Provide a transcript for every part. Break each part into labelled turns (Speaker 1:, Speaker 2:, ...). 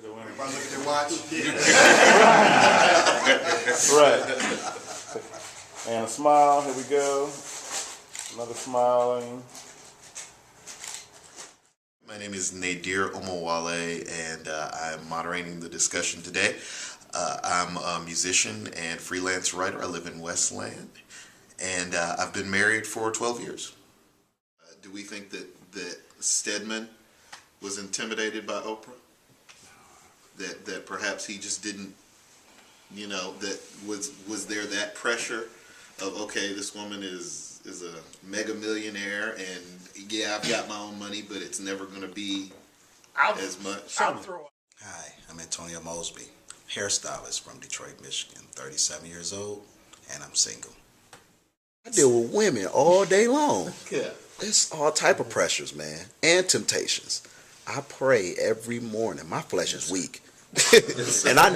Speaker 1: If I look at your watch.
Speaker 2: Right. And a smile. Here we go. Another smiling.
Speaker 1: My name is Nadir Omowale, and I'm moderating the discussion today. I'm a musician and freelance writer. I live in Westland, and I've been married for 12 years. Do we think that Stedman was intimidated by Oprah? That perhaps he just didn't, that was there that pressure of, okay, this woman is a mega millionaire, and yeah, I've got my own money, but it's never going to be as much.
Speaker 3: Hi, I'm Antonio Mosby, hairstylist from Detroit, Michigan, 37 years old, and I'm single. I deal with women all day long.
Speaker 1: Yeah.
Speaker 3: It's all type of pressures, man, and temptations. I pray every morning. My flesh is weak. and I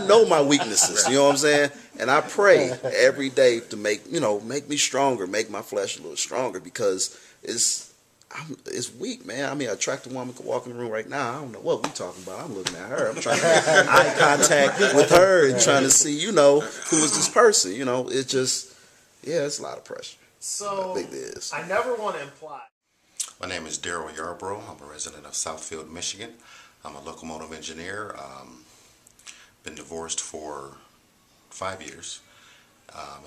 Speaker 3: know my weaknesses, you know what I'm saying? And I pray every day to make me stronger, make my flesh a little stronger, because it's weak, man. I mean, an attractive woman could walk in the room right now. I don't know what we're talking about. I'm looking at her. I'm trying to make eye contact with her and trying to see, who is this person? It's just, it's a lot of pressure.
Speaker 4: So,
Speaker 3: I think it is.
Speaker 4: I never want to imply.
Speaker 5: My name is Daryl Yarbrough. I'm a resident of Southfield, Michigan. I'm a locomotive engineer. Been divorced for 5 years,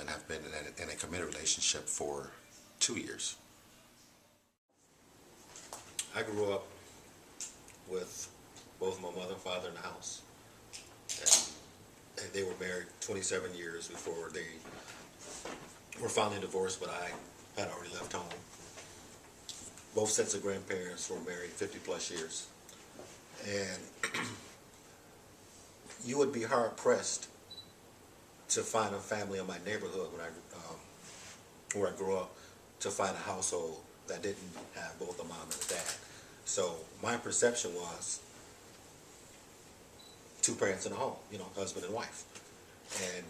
Speaker 5: and have been in a committed relationship for 2 years.
Speaker 6: I grew up with both my mother and father in the house, and they were married 27 years before they were finally divorced, but I had already left home. Both sets of grandparents were married 50 plus years. And you would be hard pressed to find a family in my neighborhood where I grew up, to find a household that didn't have both a mom and a dad. So my perception was two parents in a home, husband and wife. And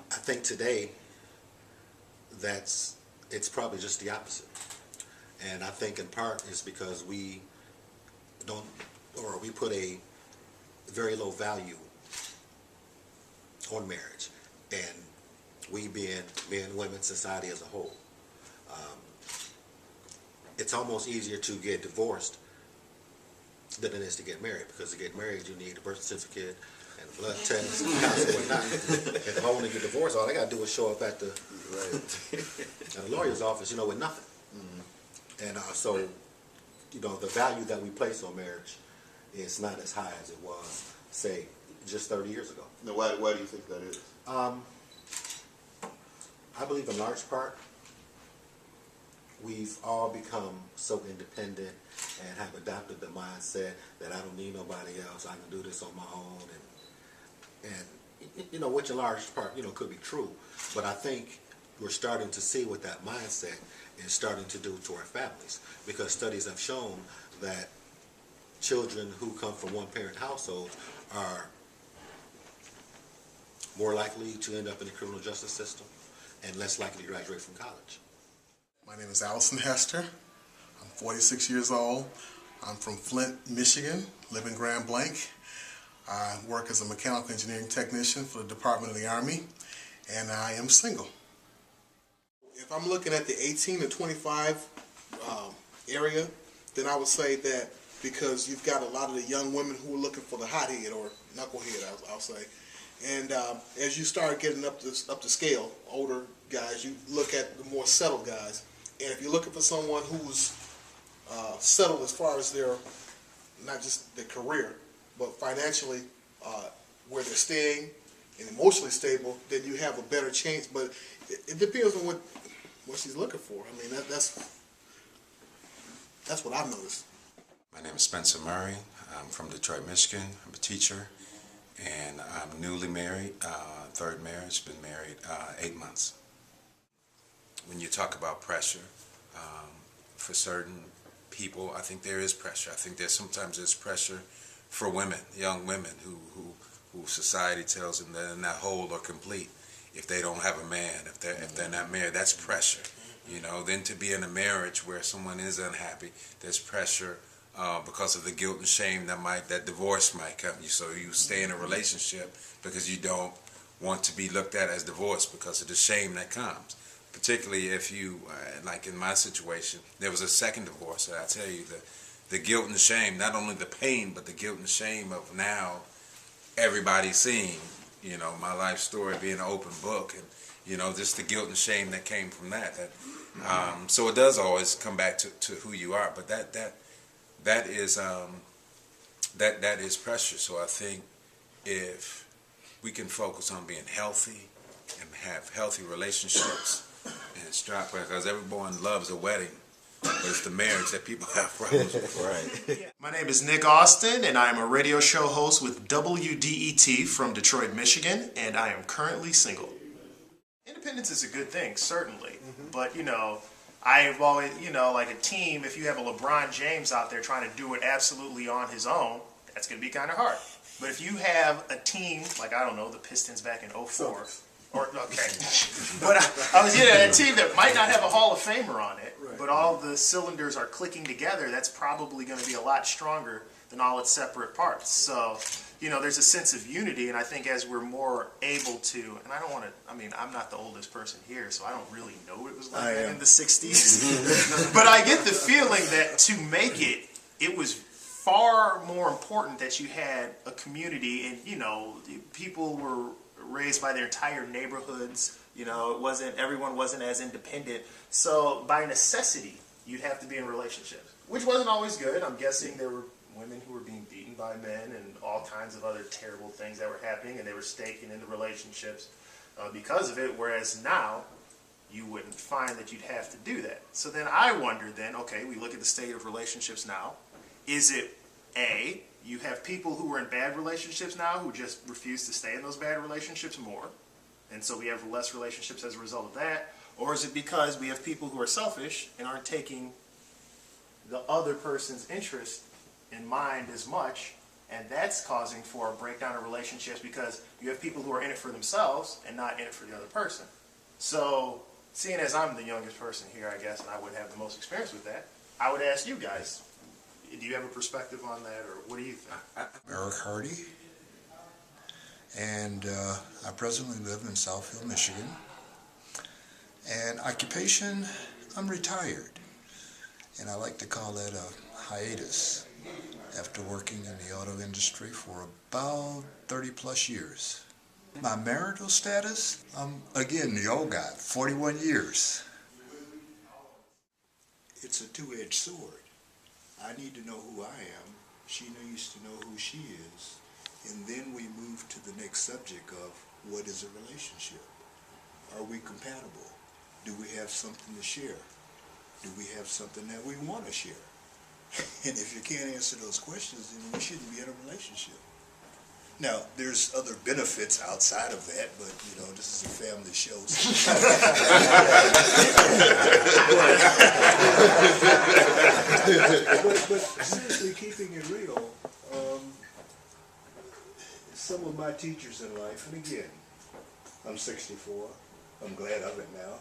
Speaker 6: I think today it's probably just the opposite. And I think in part it's because we put a very low value on marriage, and we being men, women, society as a whole. It's almost easier to get divorced than it is to get married, because to get married you need a birth certificate and a blood test and whatnot. And if I want to get divorced, all I got to do is show up at the lawyer's office, with nothing. Mm-hmm. And so, the value that we place on marriage is not as high as it was, say, just 30 years ago.
Speaker 1: Now, why do you think that is?
Speaker 6: I believe in large part we've all become so independent and have adopted the mindset that I don't need nobody else. I can do this on my own, and which in large part could be true. But I think we're starting to see what that mindset is starting to do to our families, because studies have shown that children who come from one-parent households are more likely to end up in the criminal justice system and less likely to graduate from college.
Speaker 7: My name is Allison Hester. I'm 46 years old. I'm from Flint, Michigan, live in Grand Blanc. I work as a mechanical engineering technician for the Department of the Army, and I am single. If I'm looking at the 18 to 25 area, then I would say that because you've got a lot of the young women who are looking for the hothead or knucklehead, I'll say. And as you start getting up to scale, older guys, you look at the more settled guys. And if you're looking for someone who's settled as far as their, not just their career, but financially, where they're staying and emotionally stable, then you have a better chance. But it depends on what she's looking for. I mean, that's what I've noticed.
Speaker 5: My name is Spencer Murray. I'm from Detroit, Michigan. I'm a teacher, and I'm newly married, third marriage, been married 8 months. When you talk about pressure, for certain people, I think there is pressure. I think sometimes there's pressure for women, young women, who society tells them they're not whole or complete if they don't have a man, if they're not married. That's pressure. You know, then to be in a marriage where someone is unhappy, there's pressure because of the guilt and shame that divorce might come. So you stay in a relationship because you don't want to be looked at as divorced because of the shame that comes. Particularly if you, like in my situation, there was a second divorce. And I tell you, the guilt and the shame, not only the pain, but the guilt and the shame of now everybody seeing, you know, my life story being an open book, and you know, just the guilt and shame that came from that. So it does always come back to who you are, but that is pressure. So I think if we can focus on being healthy and have healthy relationships and strive, because everyone loves a wedding, but it's the marriage that people have problems with.
Speaker 3: Right.
Speaker 4: My name is Nick Austin, and I am a radio show host with WDET from Detroit, Michigan, and I am currently single. Independence is a good thing, certainly, but you know, I've always, you know, like a team, if you have a LeBron James out there trying to do it absolutely on his own, that's going to be kind of hard. But if you have a team, like, I don't know, the Pistons back in '04, or, okay, but I was a team that might not have a Hall of Famer on it, but all the cylinders are clicking together, that's probably going to be a lot stronger than all its separate parts. So, you know, there's a sense of unity, and I think as we're more able to, and I don't want to, I mean, I'm not the oldest person here, so I don't really know what it was like back in the 60s. But I get the feeling that to make it, it was far more important that you had a community, and, you know, people were raised by their entire neighborhoods. You know, everyone wasn't as independent. So by necessity, you'd have to be in relationships, which wasn't always good. I'm guessing there were women who were being beaten by men and all kinds of other terrible things that were happening, and they were staking into relationships because of it, whereas now you wouldn't find that you'd have to do that. So then I wonder then, okay, we look at the state of relationships now. Is it A, you have people who are in bad relationships now who just refuse to stay in those bad relationships more, and so we have less relationships as a result of that? Or is it because we have people who are selfish and aren't taking the other person's interest in mind as much, and that's causing for a breakdown of relationships because you have people who are in it for themselves and not in it for the other person? So, seeing as I'm the youngest person here, I guess, and I would have the most experience with that, I would ask you guys, do you have a perspective on that, or what do you think?
Speaker 8: Eric Hardy, and I presently live in Southfield, Michigan. And occupation, I'm retired, and I like to call that a hiatus after working in the auto industry for about 30 plus years. My marital status, I'm again the old guy, 41 years. It's a two-edged sword. I need to know who I am. She needs to know who she is. And then we move to the next subject of what is a relationship? Are we compatible? Do we have something to share? Do we have something that we want to share? And if you can't answer those questions, then we shouldn't be in a relationship. Now, there's other benefits outside of that, but, you know, this is a family show. But seriously, keeping it real, some of my teachers in life, and again, I'm 64, I'm glad of it now,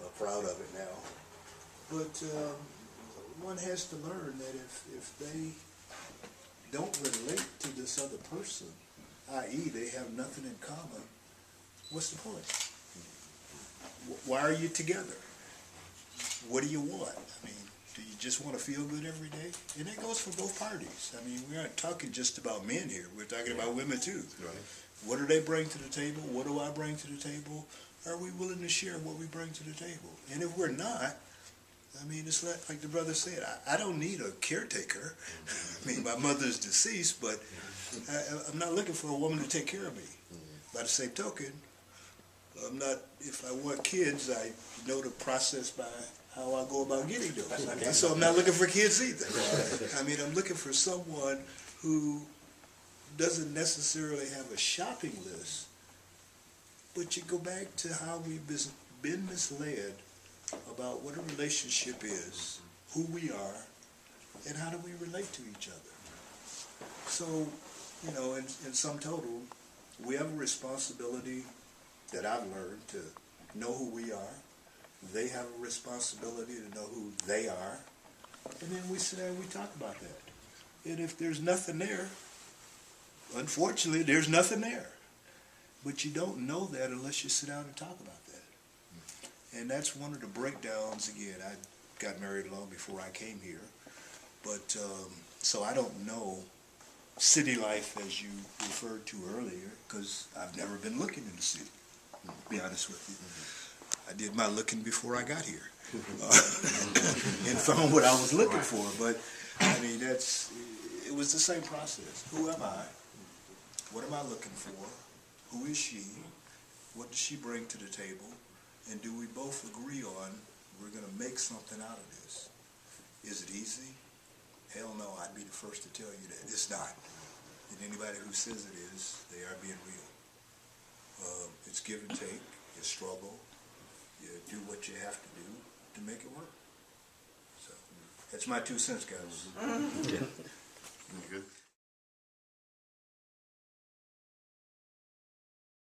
Speaker 8: I'm proud of it now, but one has to learn that if they don't relate to this other person, i.e. they have nothing in common, what's the point? Why are you together? What do you want? I mean, do you just want to feel good every day? And that goes for both parties. I mean, we aren't talking just about men here. We're talking about women too. Right. What do they bring to the table? What do I bring to the table? Are we willing to share what we bring to the table? And if we're not, I mean, it's like the brother said, I don't need a caretaker. I mean, my mother's deceased, but I'm not looking for a woman to take care of me. By the same token, if I want kids, I know the process by how I go about getting those. Okay? So I'm not looking for kids either. I mean, I'm looking for someone who doesn't necessarily have a shopping list, but you go back to how we've been misled about what a relationship is, who we are, and how do we relate to each other. So, you know, in sum total, we have a responsibility that I've learned to know who we are, They have a responsibility to know who they are. And then we sit down and we talk about that. And if there's nothing there, unfortunately, there's nothing there. But you don't know that unless you sit down and talk about that. And that's one of the breakdowns. Again, I got married long before I came here. But, so I don't know city life as you referred to earlier, because I've never been looking in the city, to be honest with you. I did my looking before I got here and found what I was looking for. But, I mean, it was the same process. Who am I? What am I looking for? Who is she? What does she bring to the table? And do we both agree on we're going to make something out of this? Is it easy? Hell no, I'd be the first to tell you that. It's not. And anybody who says it is, they are being real. It's give and take. You struggle. You do what you have to do to make it work. So that's my 2 cents, guys.